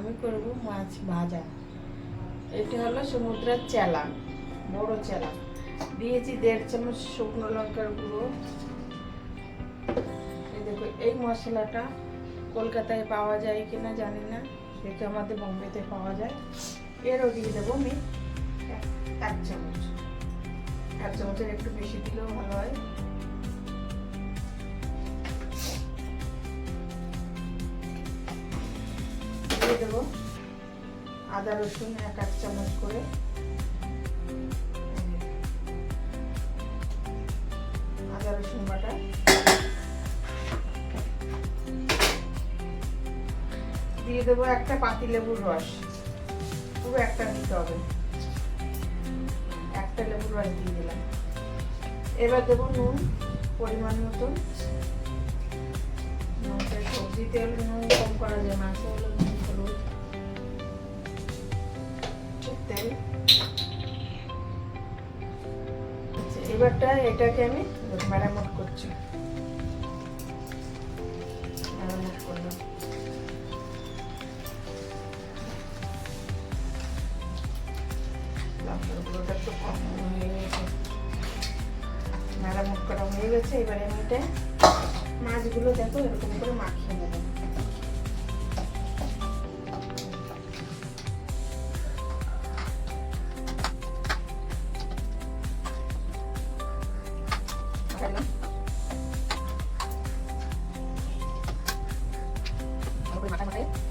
আমি করব মাছ ভাজা। এটা হলো সমুদ্রের চেলা, বড় চেলা। দিয়েছি 1.5 চামচ শুকনো লঙ্কার গুঁড়ো। এই দেখো, এই মশলাটা কলকাতায় পাওয়া যায় কিনা জানি না, কিন্তু আমাদের বোম্বেতে পাওয়া যায়। এরও দিয়ে দেবো আমি 1 চামচ। 1 চামচের একটু বেশি দিলেও ভালো হয়। দিয়ে দেবো আদা রসুন 1 চামচ করে। আদা রসুন বাটা। দিয়ে দেবো একটা পাতিলেবুর রস, পুরো একটা দিতে হবে। একটা লেবুর রস দিয়ে দিলাম। এবার দেবো নুন পরিমাণ মতন। সবজিতে হলে নুন কম করা যায়, মাছে হলে নুন হলুদ তেল। আচ্ছা, এবারটা এটাকে আমি ম্যারিনেট করছি। ম্যারিনেট করলাম। লঙ্কাগুলোটা একটু কম হয়ে গেছে, ম্যারিনেট করা হয়ে গেছে। এবারে আমি এটা মাছগুলো দেখো এরকম করে মাখিয়ে নেব।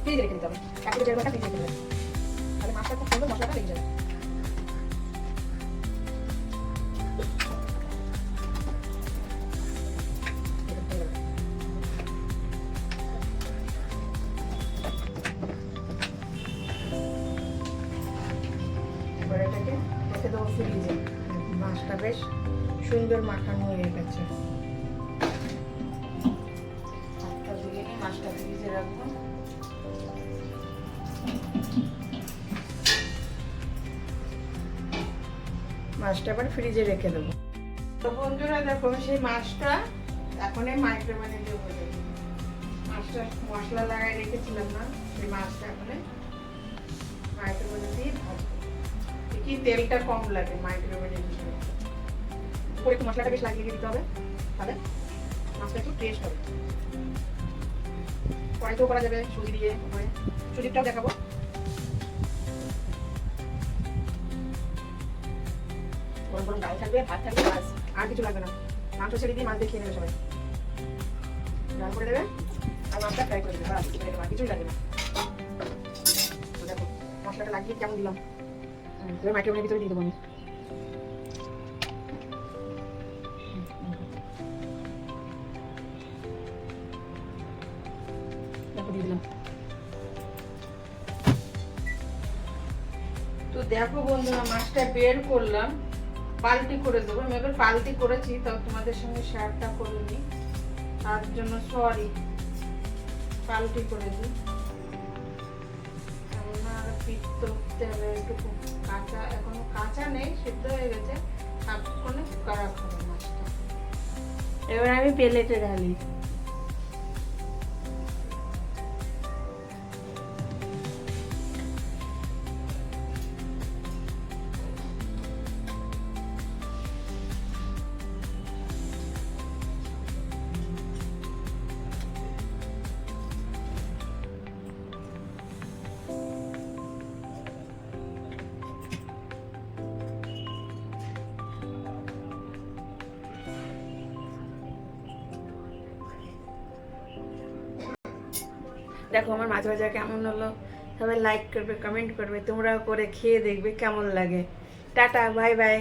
ফ্রিজে রেখে দিতে হবে, 1 থেকে 1.5 ঘন্টা ফ্রিজে রেখে দেবে, তাহলে মাছটা খুব সুন্দর মশলাটা লেগে যাবে। এবার এটাকে রেখে দেবো ফ্রিজে। মাছটা বেশ সুন্দর মাখানো হয়ে গেছে। হাতটা ধুয়ে নিয়ে মাছটা ফ্রিজে রাখবো। মাছটা আবার ফ্রিজে রেখে দেবো। তো বন্ধুরা দেখো, সেই মাছটা এখন মাইক্রোওয়েভে দিয়ে হয়ে যাবে। মাছটা মশলা লাগাই রেখেছিলাম না, সেই মাছটা এখন মাইক্রোওয়েভে দিয়ে ভাজবো। কি তেলটা কম লাগে মাইক্রোওয়েভে দিলে, উপরে একটু মশলাটা বেশ লাগিয়ে দিতে হবে, তাহলে মাছটা একটু টেস্ট হবে। কড়াইতেও করা যাবে সুজি দিয়ে, উপরে সুজিটাও দেখাবো। গরম গরম ডাল থাকবে, ভাত থাকবে, মাছ আর কিছু লাগবে না। মাংস ছেড়ে দিয়ে মাছ দিয়ে খেয়ে নেবে সবাই। ডাল করে দেবে আর মাছটা ফ্রাই করে দেবে, আর কিছুই লাগবে না। দেখো মশলাটা লাগিয়ে কেমন দিলাম। এবার মাইক্রোওয়েভের ভিতরে দিয়ে দেবো আমি। দেখো দিয়ে দিলাম। তো দেখো বন্ধুরা, মাছটা বের করলাম, পাল্টি করে দেবো। আমি এবার পাল্টি করেছি, তাও তোমাদের সঙ্গে শেয়ারটা করে নিই, তার জন্য সরি। পাল্টি করে দিই, আর পিঠ করতে হবে একটু কাঁচা, এখনো কাঁচা নেই, সিদ্ধ হয়ে গেছে। তারপরে কারা খাবো মাছটা। এবার আমি প্লেটে ঢালি। দেখো আমার মাছ ভাজা কেমন হলো, সবাই লাইক করবে, কমেন্ট করবে, তোমরাও করে খেয়ে দেখবে কেমন লাগে। Tata, bye bye.